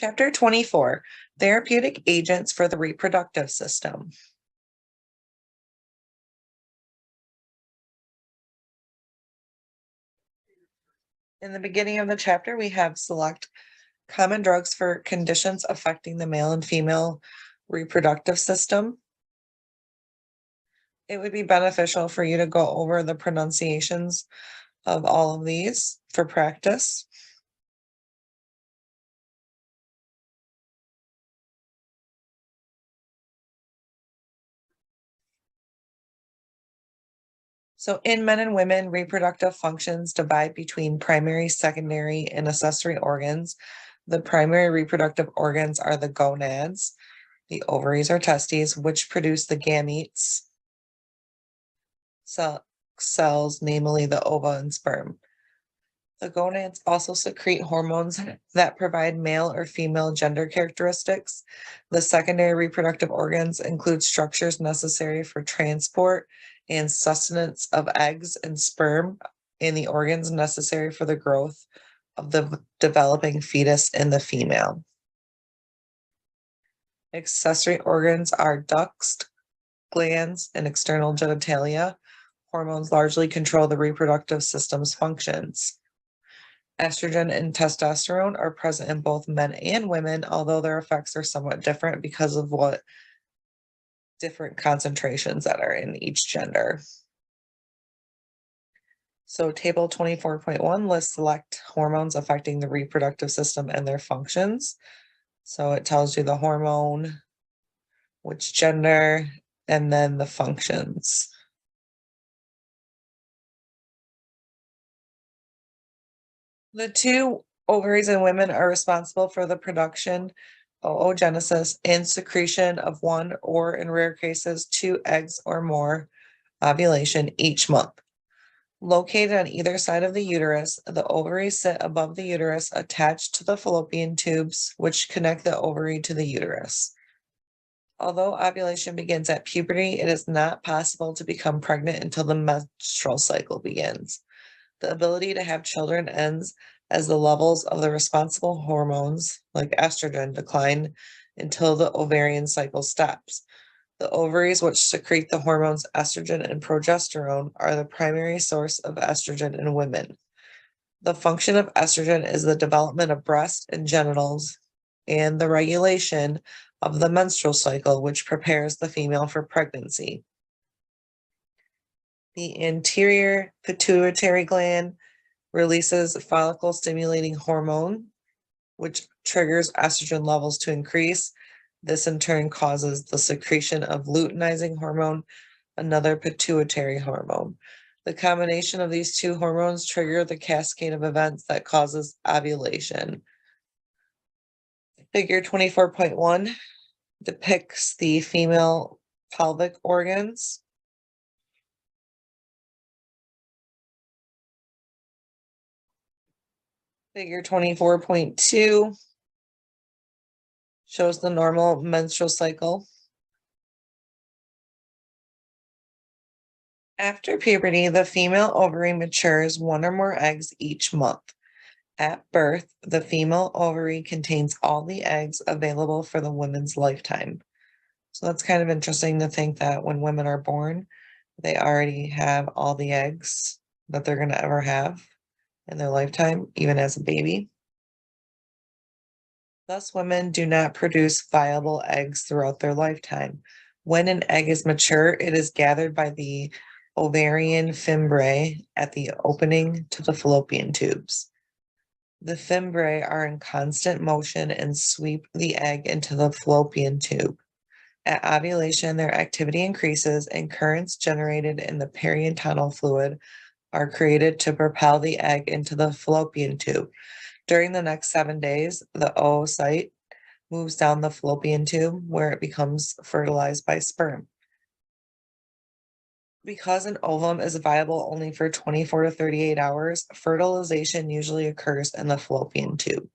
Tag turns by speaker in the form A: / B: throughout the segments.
A: Chapter 24, Therapeutic Agents for the Reproductive System. In the beginning of the chapter, we have select common drugs for conditions affecting the male and female reproductive system. It would be beneficial for you to go over the pronunciations of all of these for practice. So in men and women, reproductive functions divide between primary, secondary, and accessory organs. The primary reproductive organs are the gonads, the ovaries or testes, which produce the gametes, cells, namely the ova and sperm. The gonads also secrete hormones that provide male or female gender characteristics. The secondary reproductive organs include structures necessary for transport and sustenance of eggs and sperm, and the organs necessary for the growth of the developing fetus in the female. Accessory organs are ducts, glands, and external genitalia. Hormones largely control the reproductive system's functions. Estrogen and testosterone are present in both men and women, although their effects are somewhat different because of what different concentrations that are in each gender. So table 24.1 lists select hormones affecting the reproductive system and their functions. So it tells you the hormone, which gender, and then the functions. The two ovaries in women are responsible for the production, oogenesis, and secretion of one or, in rare cases, 2 eggs or more, ovulation each month. Located on either side of the uterus, the ovaries sit above the uterus attached to the fallopian tubes, which connect the ovary to the uterus. Although ovulation begins at puberty, it is not possible to become pregnant until the menstrual cycle begins. The ability to have children ends as the levels of the responsible hormones, like estrogen, decline until the ovarian cycle stops. The ovaries, which secrete the hormones estrogen and progesterone, are the primary source of estrogen in women. The function of estrogen is the development of breast and genitals and the regulation of the menstrual cycle, which prepares the female for pregnancy. The anterior pituitary gland releases follicle-stimulating hormone, which triggers estrogen levels to increase. This in turn causes the secretion of luteinizing hormone, another pituitary hormone. The combination of these two hormones trigger the cascade of events that causes ovulation. Figure 24.1 depicts the female pelvic organs. Figure 24.2 shows the normal menstrual cycle. After puberty, the female ovary matures 1 or more eggs each month. At birth, the female ovary contains all the eggs available for the woman's lifetime. So that's kind of interesting to think that when women are born, they already have all the eggs that they're going to ever have in their lifetime, even as a baby. Thus, women do not produce viable eggs throughout their lifetime. When an egg is mature, it is gathered by the ovarian fimbriae at the opening to the fallopian tubes. The fimbriae are in constant motion and sweep the egg into the fallopian tube. At ovulation, their activity increases and currents generated in the peritoneal fluid are created to propel the egg into the fallopian tube. During the next 7 days, the oocyte moves down the fallopian tube where it becomes fertilized by sperm. Because an ovum is viable only for 24 to 38 hours, fertilization usually occurs in the fallopian tube.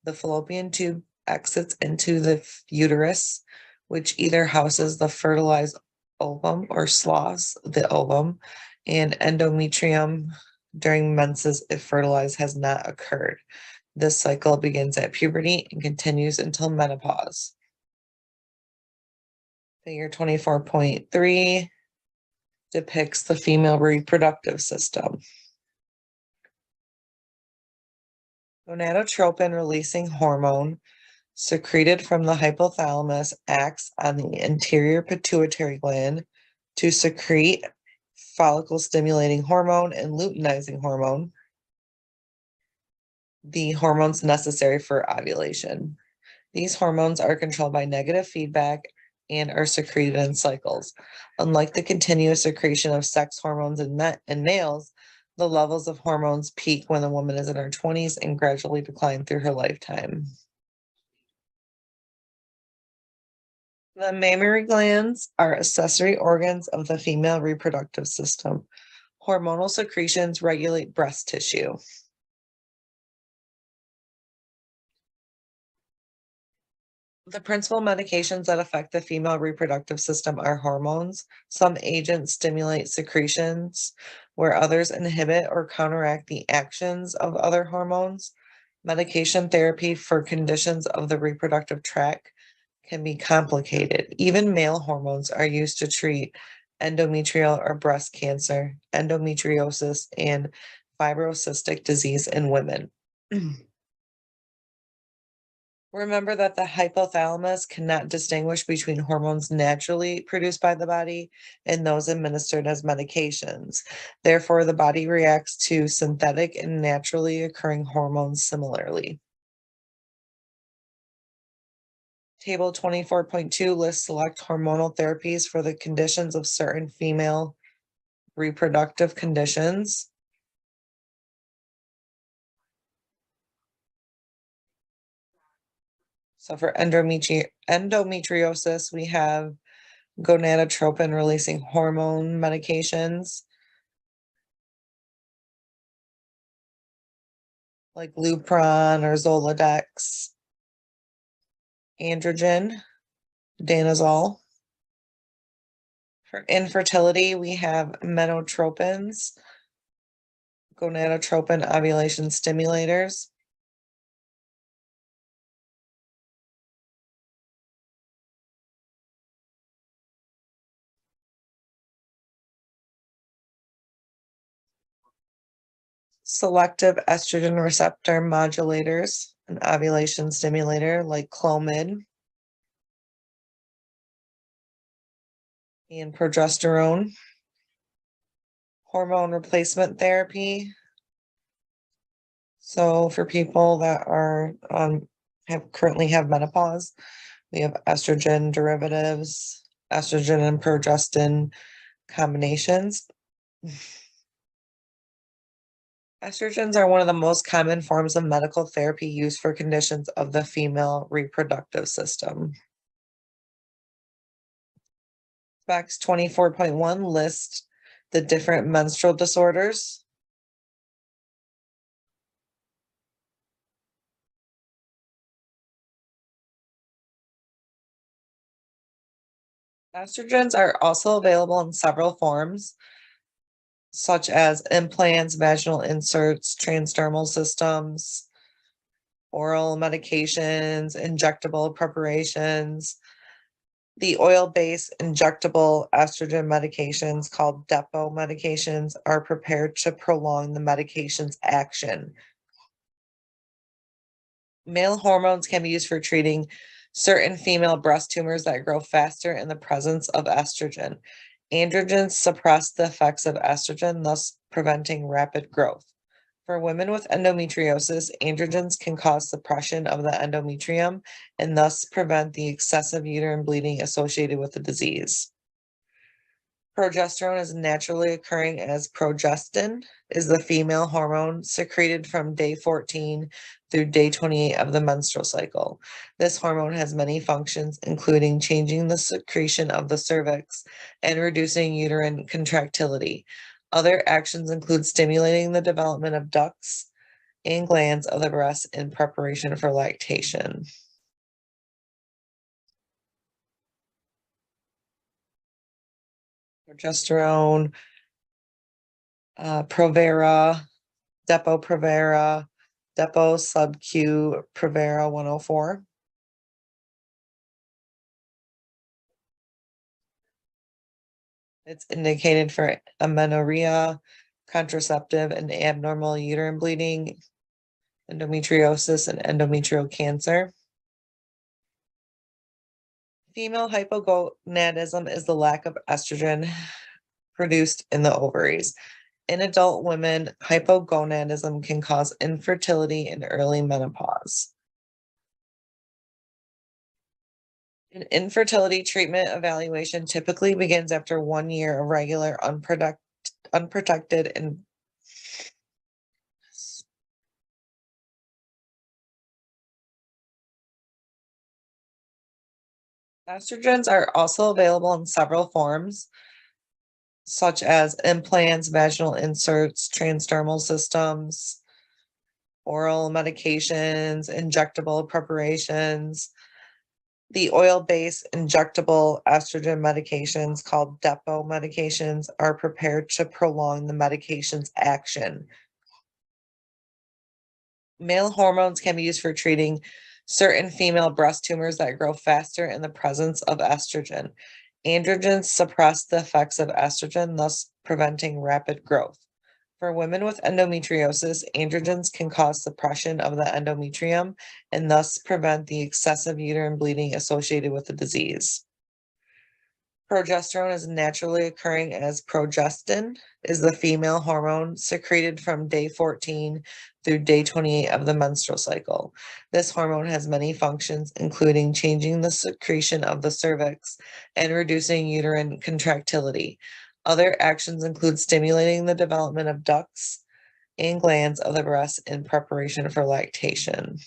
A: The fallopian tube exits into the uterus, which either houses the fertilized ovum or sloughs the ovum, and endometrium during menses if fertilization has not occurred. This cycle begins at puberty and continues until menopause. Figure 24.3 depicts the female reproductive system. Gonadotropin releasing hormone secreted from the hypothalamus acts on the anterior pituitary gland to secrete follicle stimulating hormone and luteinizing hormone, the hormones necessary for ovulation. These hormones are controlled by negative feedback and are secreted in cycles. Unlike the continuous secretion of sex hormones in males, the levels of hormones peak when the woman is in her 20s and gradually decline through her lifetime. The mammary glands are accessory organs of the female reproductive system. Hormonal secretions regulate breast tissue. The principal medications that affect the female reproductive system are hormones. Some agents stimulate secretions, where others inhibit or counteract the actions of other hormones. Medication therapy for conditions of the reproductive tract can be complicated. Even male hormones are used to treat endometrial or breast cancer, endometriosis, and fibrocystic disease in women. Remember that the hypothalamus cannot distinguish between hormones naturally produced by the body and those administered as medications. Therefore, the body reacts to synthetic and naturally occurring hormones similarly. Table 24.2 lists select hormonal therapies for the conditions of certain female reproductive conditions. So for endometriosis, we have gonadotropin releasing hormone medications like Lupron or Zoladex, androgen, danazol. For infertility, we have menotropins, gonadotropin ovulation stimulators. Selective estrogen receptor modulators, an ovulation stimulator like Clomid and progesterone. Hormone replacement therapy. So for people that are currently have menopause, we have estrogen derivatives, estrogen and progestin combinations. Estrogens are one of the most common forms of medical therapy used for conditions of the female reproductive system. Specs 24.1 lists the different menstrual disorders. Estrogens are also available in several forms, such as implants, vaginal inserts, transdermal systems, oral medications, injectable preparations. The oil-based injectable estrogen medications called depot medications are prepared to prolong the medication's action. Male hormones can be used for treating certain female breast tumors that grow faster in the presence of estrogen. Androgens suppress the effects of estrogen, thus preventing rapid growth. For women with endometriosis, androgens can cause suppression of the endometrium and thus prevent the excessive uterine bleeding associated with the disease. Progesterone is naturally occurring as progestin is the female hormone secreted from day 14 through day 28 of the menstrual cycle. This hormone has many functions, including changing the secretion of the cervix and reducing uterine contractility. Other actions include stimulating the development of ducts and glands of the breast in preparation for lactation. Progesterone, Provera, Depo-Provera, Depo sub Q Prevera 104. It's indicated for amenorrhea, contraceptive, and abnormal uterine bleeding, endometriosis, and endometrial cancer. Female hypogonadism is the lack of estrogen produced in the ovaries. In adult women, hypogonadism can cause infertility and early menopause. An infertility treatment evaluation typically begins after 1 year of regular unprotected and estrogens are also available in several forms, such as implants, vaginal inserts, transdermal systems, oral medications, injectable preparations. The oil-based injectable estrogen medications called depot medications are prepared to prolong the medication's action. Male hormones can be used for treating certain female breast tumors that grow faster in the presence of estrogen. Androgens suppress the effects of estrogen, thus preventing rapid growth. For women with endometriosis, androgens can cause suppression of the endometrium and thus prevent the excessive uterine bleeding associated with the disease. Progesterone is naturally occurring as progestin is the female hormone secreted from day 14 through day 28 of the menstrual cycle. This hormone has many functions, including changing the secretion of the cervix and reducing uterine contractility. Other actions include stimulating the development of ducts and glands of the breast in preparation for lactation.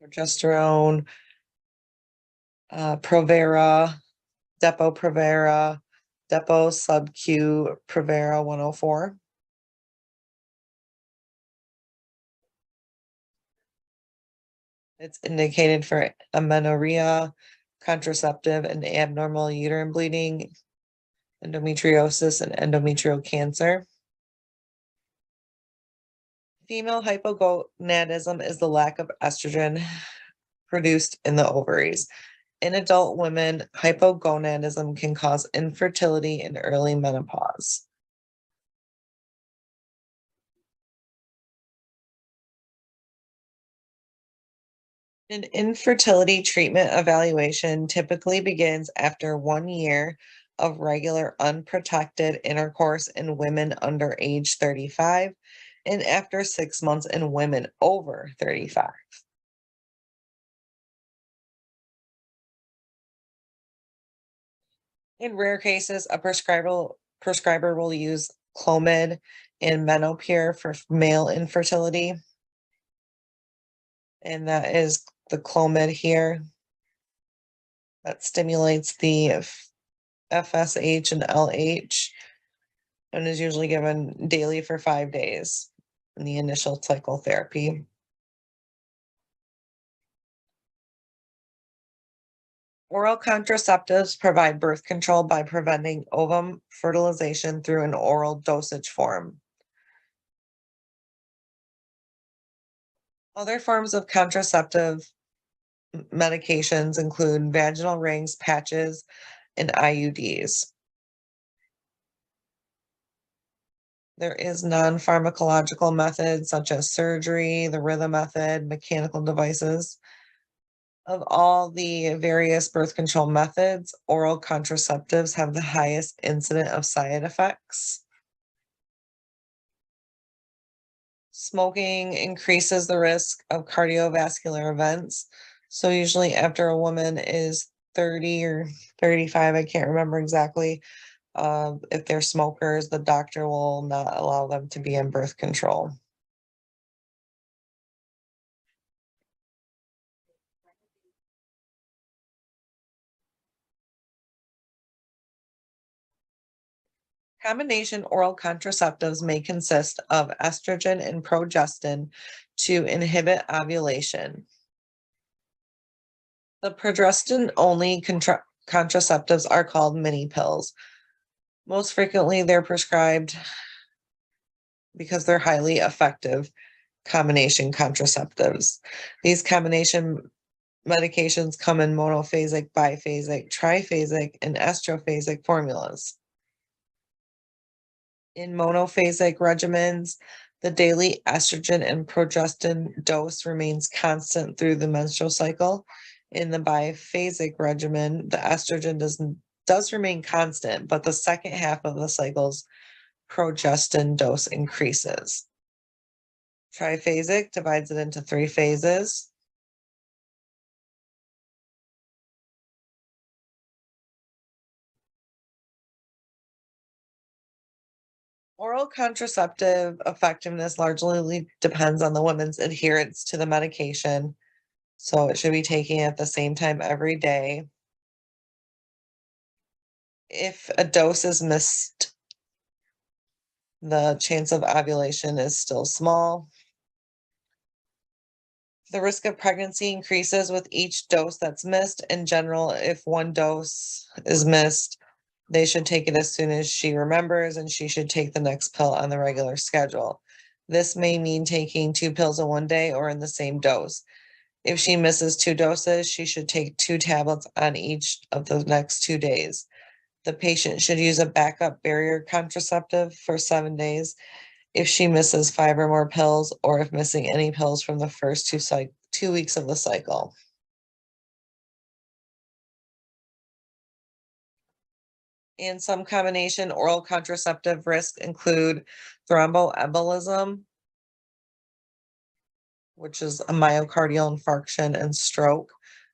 A: Progesterone, Provera, Depo-Provera, Depo sub Q Provera 104. It's indicated for amenorrhea, contraceptive, and abnormal uterine bleeding, endometriosis, and endometrial cancer. Female hypogonadism is the lack of estrogen produced in the ovaries. In adult women, hypogonadism can cause infertility and early menopause. An infertility treatment evaluation typically begins after 1 year of regular unprotected intercourse in women under age 35 and after 6 months in women over 35. In rare cases, a prescriber will use Clomid and Menopur for male infertility. And that is the Clomid here that stimulates the FSH and LH and is usually given daily for 5 days in the initial cycle therapy. Oral contraceptives provide birth control by preventing ovum fertilization through an oral dosage form. Other forms of contraceptive medications include vaginal rings, patches, and IUDs. There is non-pharmacological methods such as surgery, the rhythm method, mechanical devices. Of all the various birth control methods, oral contraceptives have the highest incident of side effects. Smoking increases the risk of cardiovascular events. So usually after a woman is 30 or 35, I can't remember exactly, if they're smokers, the doctor will not allow them to be in birth control. Combination oral contraceptives may consist of estrogen and progestin to inhibit ovulation. The progestin only contraceptives are called mini pills. Most frequently, they're prescribed because they're highly effective combination contraceptives. These combination medications come in monophasic, biphasic, triphasic, and estrophasic formulas. In monophasic regimens, the daily estrogen and progestin dose remains constant through the menstrual cycle. In the biphasic regimen, the estrogen does remain constant, but the second half of the cycle's progestin dose increases. Triphasic divides it into 3 phases. Oral contraceptive effectiveness largely depends on the woman's adherence to the medication. So it should be taken at the same time every day. If a dose is missed, the chance of ovulation is still small. The risk of pregnancy increases with each dose that's missed. In general, if one dose is missed, they should take it as soon as she remembers, and she should take the next pill on the regular schedule. This may mean taking 2 pills in one day or in the same dose. If she misses 2 doses, she should take 2 tablets on each of the next 2 days. The patient should use a backup barrier contraceptive for 7 days if she misses 5 or more pills, or if missing any pills from the first 2 weeks of the cycle. And some combination oral contraceptive risks include thromboembolism, which is a myocardial infarction, and stroke.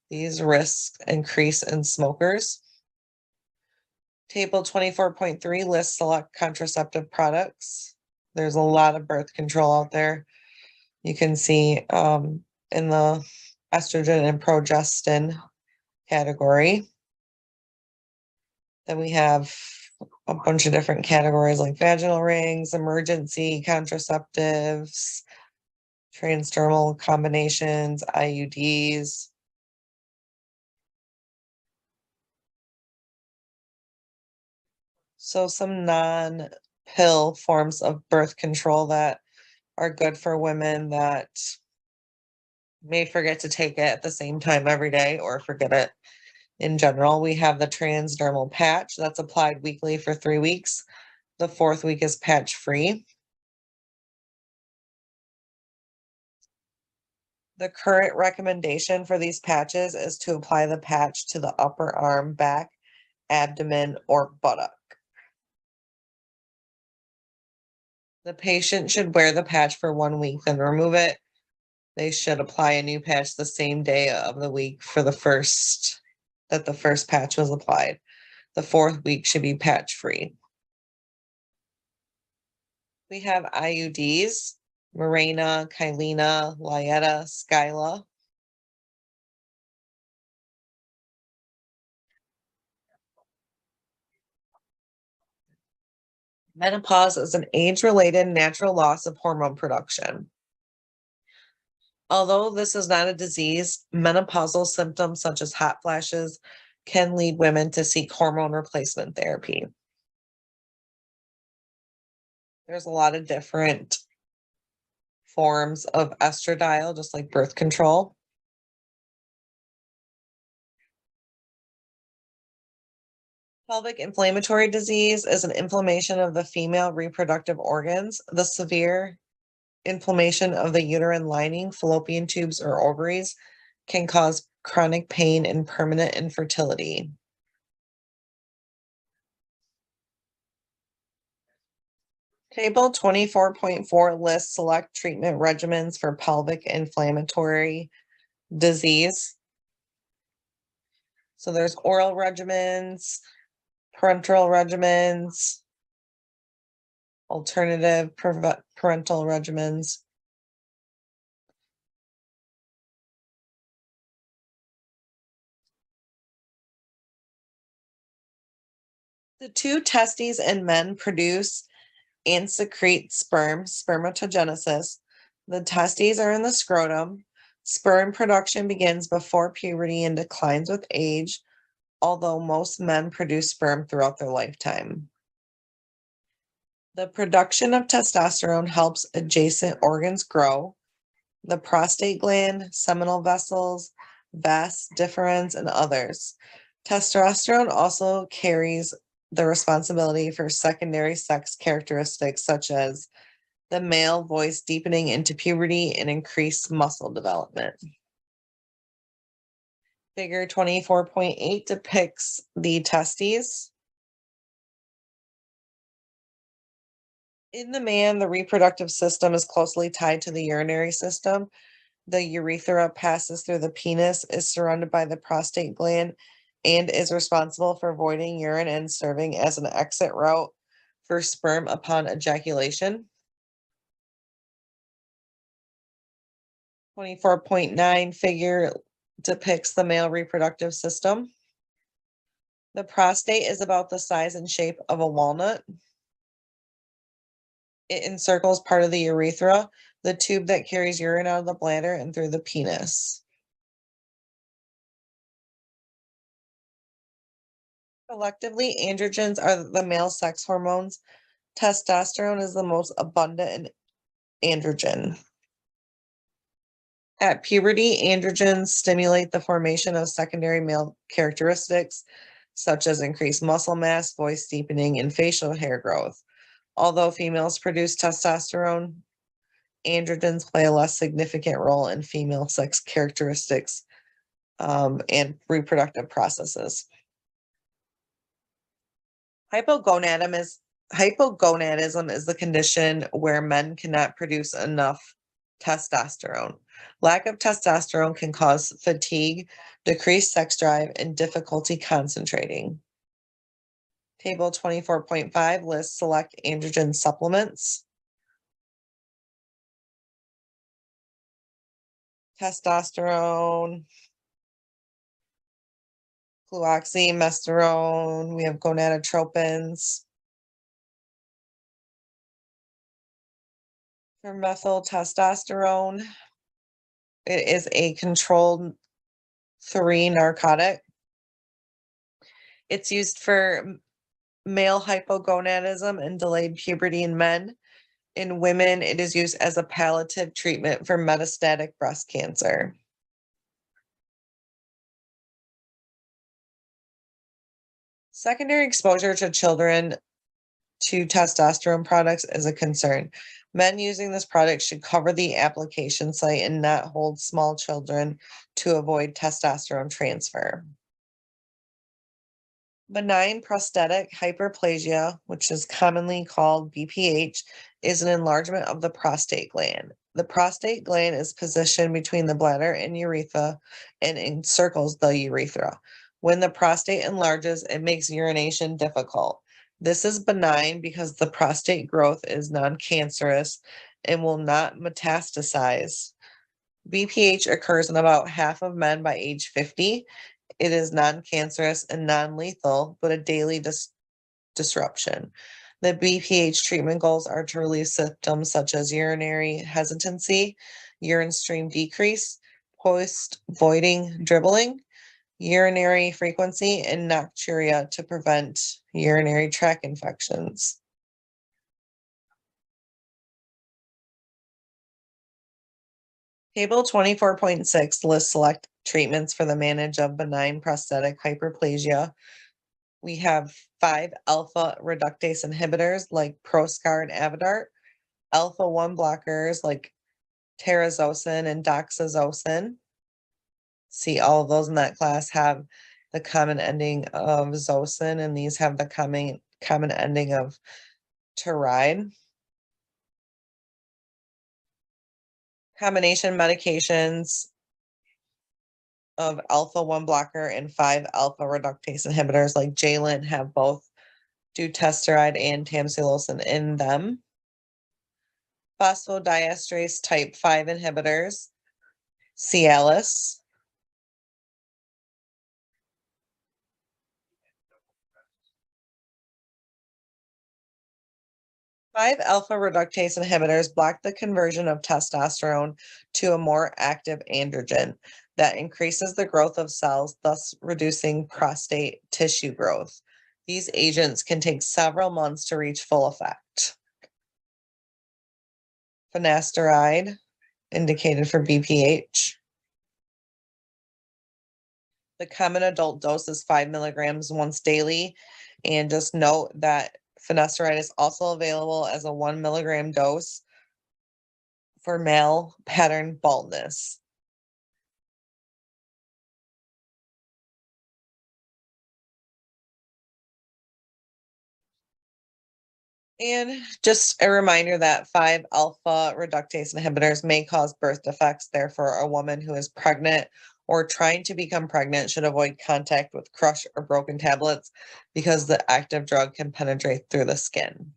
A: These risks increase in smokers. Table 24.3 lists select contraceptive products. There's a lot of birth control out there. You can see in the estrogen and progestin category. Then we have a bunch of different categories like vaginal rings, emergency contraceptives, transdermal combinations, IUDs. So some non-pill forms of birth control that are good for women that may forget to take it at the same time every day or forget it in general. We have the transdermal patch that's applied weekly for 3 weeks. The 4th week is patch free. The current recommendation for these patches is to apply the patch to the upper arm, back, abdomen, or buttock. The patient should wear the patch for 1 week, then remove it. They should apply a new patch the same day of the week for the first patch was applied. The 4th week should be patch free. We have IUDs, Mirena, Kylena, Lietta, Skyla. Menopause is an age-related natural loss of hormone production. Although this is not a disease, menopausal symptoms such as hot flashes can lead women to seek hormone replacement therapy. There's a lot of different forms of estradiol, just like birth control. Pelvic inflammatory disease is an inflammation of the female reproductive organs. The severe inflammation of the uterine lining, fallopian tubes, or ovaries can cause chronic pain and permanent infertility. Table 24.4 lists select treatment regimens for pelvic inflammatory disease. So there's oral regimens, parenteral regimens, alternative parental regimens. The 2 testes in men produce and secrete sperm, spermatogenesis. The testes are in the scrotum. Sperm production begins before puberty and declines with age, although most men produce sperm throughout their lifetime. The production of testosterone helps adjacent organs grow. The prostate gland, seminal vessels, vas deferens, and others. Testosterone also carries the responsibility for secondary sex characteristics such as the male voice deepening into puberty and increased muscle development. Figure 24.8 depicts the testes. In the man, the reproductive system is closely tied to the urinary system. The urethra passes through the penis, is surrounded by the prostate gland, and is responsible for voiding urine and serving as an exit route for sperm upon ejaculation. 24.9 figure depicts the male reproductive system. The prostate is about the size and shape of a walnut. It encircles part of the urethra, the tube that carries urine out of the bladder and through the penis. Collectively, androgens are the male sex hormones. Testosterone is the most abundant androgen. At puberty, androgens stimulate the formation of secondary male characteristics, such as increased muscle mass, voice deepening, and facial hair growth. Although females produce testosterone, androgens play a less significant role in female sex characteristics and reproductive processes. Hypogonadism is the condition where men cannot produce enough testosterone. Lack of testosterone can cause fatigue, decreased sex drive, and difficulty concentrating. Table 24.5 lists select androgen supplements. Testosterone, fluoxymesterone, we have gonadotropins. For methyltestosterone, it is a controlled 3 narcotic. It's used for male hypogonadism and delayed puberty in men. In women, it is used as a palliative treatment for metastatic breast cancer. Secondary exposure to children to testosterone products is a concern. Men using this product should cover the application site and not hold small children to avoid testosterone transfer. Benign prostatic hyperplasia, which is commonly called BPH, is an enlargement of the prostate gland. The prostate gland is positioned between the bladder and urethra and encircles the urethra. When the prostate enlarges, it makes urination difficult. This is benign because the prostate growth is non-cancerous and will not metastasize. BPH occurs in about half of men by age 50. It is non-cancerous and non-lethal, but a daily disruption. The BPH treatment goals are to relieve symptoms such as urinary hesitancy, urine stream decrease, post-voiding dribbling, urinary frequency, and nocturia to prevent urinary tract infections. Table 24.6 lists select treatments for the management of benign prostatic hyperplasia. We have 5 alpha reductase inhibitors like Proscar and Avodart, alpha 1 blockers like terazosin and doxazosin. See, all of those in that class have the common ending of zosin, and these have the common ending of teride. Combination medications of alpha 1 blocker and 5 alpha reductase inhibitors like Jalin have both dutasteride and tamsulosin in them. Phosphodiesterase type 5 inhibitors, Cialis. 5 alpha reductase inhibitors block the conversion of testosterone to a more active androgen that increases the growth of cells, thus reducing prostate tissue growth. These agents can take several months to reach full effect. finasteride, indicated for BPH. The common adult dose is 5 milligrams once daily. And just note that finasteride is also available as a 1 milligram dose for male pattern baldness. And just a reminder that 5-alpha reductase inhibitors may cause birth defects. Therefore, a woman who is pregnant or trying to become pregnant should avoid contact with crushed or broken tablets because the active drug can penetrate through the skin.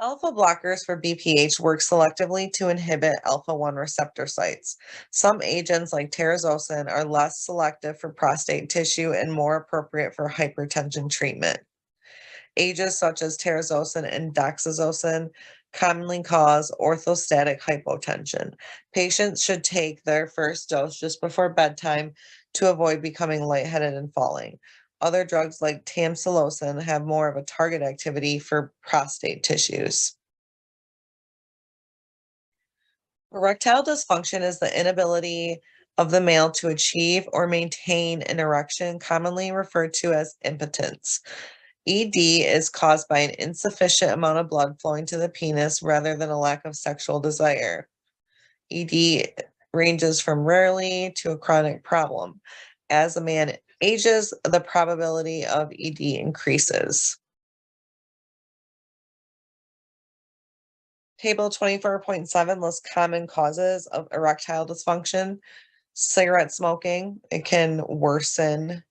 A: Alpha blockers for BPH work selectively to inhibit alpha 1 receptor sites. Some agents like terazosin are less selective for prostate tissue and more appropriate for hypertension treatment. Agents such as terazosin and doxazosin commonly cause orthostatic hypotension. Patients should take their first dose just before bedtime to avoid becoming lightheaded and falling. Other drugs like tamsulosin have more of a target activity for prostate tissues. Erectile dysfunction is the inability of the male to achieve or maintain an erection, commonly referred to as impotence. ED is caused by an insufficient amount of blood flowing to the penis rather than a lack of sexual desire. ED ranges from rarely to a chronic problem. As a man ages, the probability of ED increases. Table 24.7 lists common causes of erectile dysfunction. Cigarette smoking, it can worsen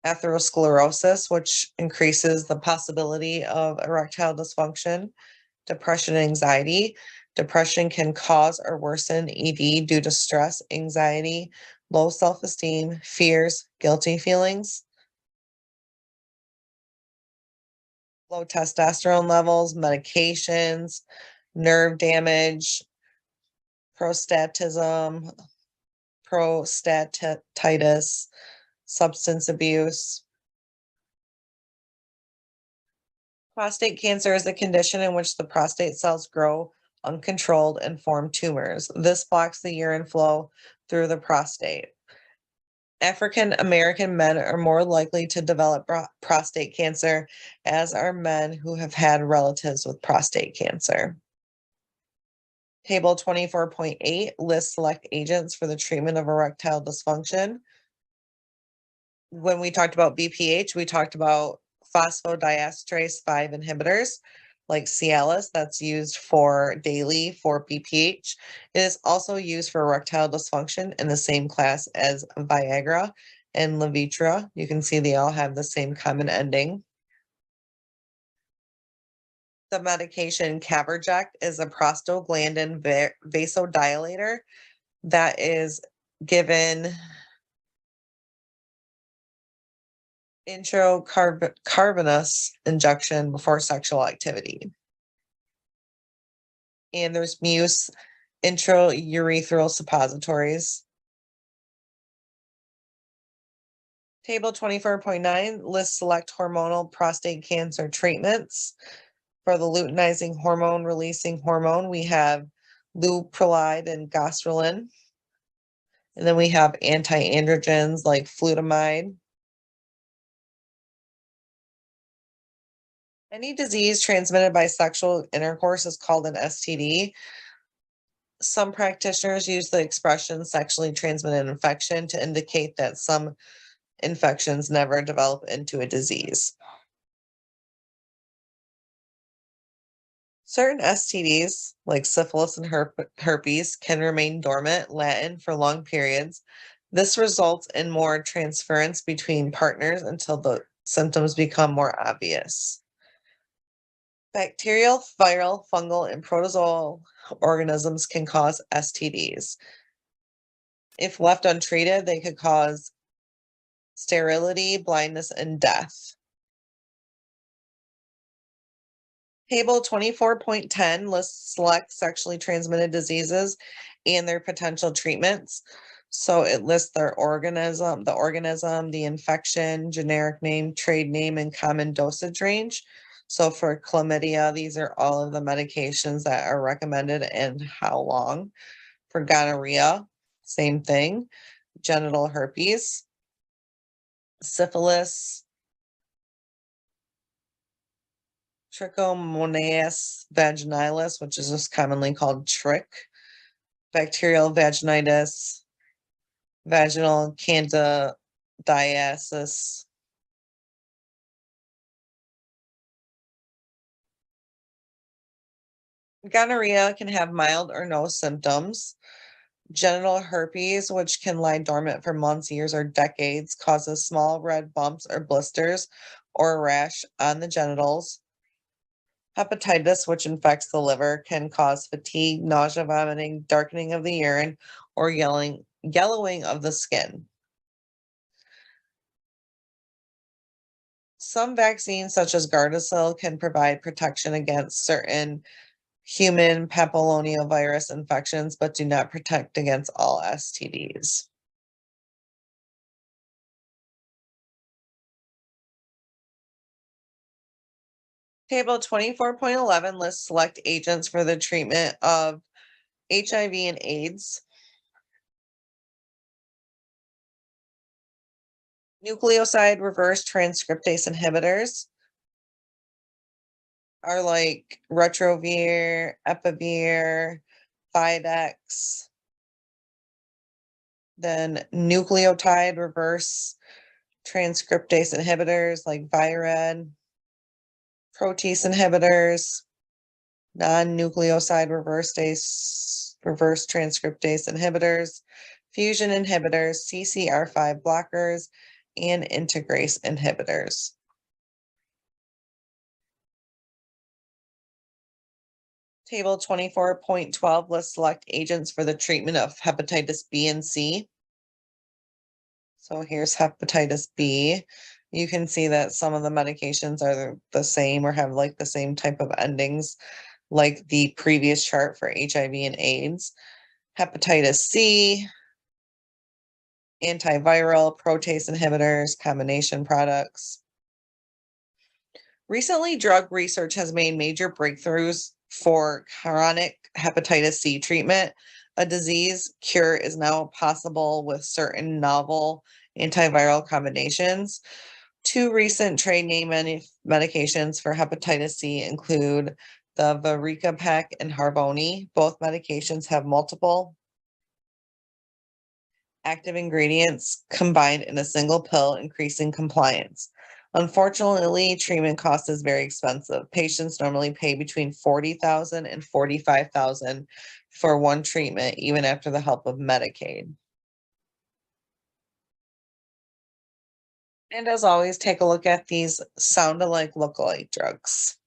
A: atherosclerosis, which increases the possibility of erectile dysfunction. Depression and anxiety. Depression can cause or worsen ED due to stress, anxiety, low self-esteem, fears, guilty feelings. Low testosterone levels, medications, nerve damage, prostatism, prostatitis, substance abuse. Prostate cancer is a condition in which the prostate cells grow uncontrolled and form tumors. This blocks the urine flow through the prostate. African American men are more likely to develop prostate cancer, as are men who have had relatives with prostate cancer. Table 24.8 lists select agents for the treatment of erectile dysfunction. When we talked about BPH, we talked about phosphodiesterase 5 inhibitors like Cialis, that's used for daily for BPH. It is also used for erectile dysfunction in the same class as Viagra and Levitra. You can see they all have the same common ending. The medication Caverject is a prostaglandin vasodilator that is given intracarbonas injection before sexual activity. And there's Muse intraurethral suppositories. Table 24.9 lists select hormonal prostate cancer treatments. For the luteinizing hormone releasing hormone, we have leuprolide and goserelin. And then we have anti-androgens like flutamide. Any disease transmitted by sexual intercourse is called an STD. Some practitioners use the expression sexually transmitted infection to indicate that some infections never develop into a disease. Certain STDs, like syphilis and herpes, can remain dormant, Latin, for long periods. This results in more transference between partners until the symptoms become more obvious. Bacterial, viral, fungal, and protozoal organisms can cause STDs. If left untreated, they could cause sterility, blindness, and death. Table 24.10 lists select sexually transmitted diseases and their potential treatments. So it lists their organism, the infection, generic name, trade name, and common dosage range. So for chlamydia, these are all of the medications that are recommended and how long. For gonorrhea, same thing. Genital herpes, syphilis, trichomonas vaginalis, which is just commonly called trick, bacterial vaginitis, vaginal candidiasis, gonorrhea can have mild or no symptoms. Genital herpes, which can lie dormant for months, years, or decades, causes small red bumps or blisters or a rash on the genitals. Hepatitis, which infects the liver, can cause fatigue, nausea, vomiting, darkening of the urine, or yellowing of the skin. Some vaccines, such as Gardasil, can provide protection against certain human papillomavirus infections, but do not protect against all STDs. Table 24.11 lists select agents for the treatment of HIV and AIDS. Nucleoside reverse transcriptase inhibitors are like Retrovir, Epivir, Fidex. Then nucleotide reverse transcriptase inhibitors like Vired, protease inhibitors, non-nucleoside reverse transcriptase inhibitors, fusion inhibitors, CCR5 blockers, and integrase inhibitors. Table 24.12 lists select agents for the treatment of hepatitis B and C. So here's hepatitis B. You can see that some of the medications are the same or have like the same type of endings like the previous chart for HIV and AIDS. Hepatitis C, antiviral, protease inhibitors, combination products. Recently, drug research has made major breakthroughs for chronic hepatitis C treatment. A disease cure is now possible with certain novel antiviral combinations. Two recent trade name medications for hepatitis C include the Vericapec and Harvoni. Both medications have multiple active ingredients combined in a single pill, increasing compliance. Unfortunately, treatment cost is very expensive. Patients normally pay between $40,000 and $45,000 for one treatment, even after the help of Medicaid. And as always, take a look at these sound alike, look alike drugs.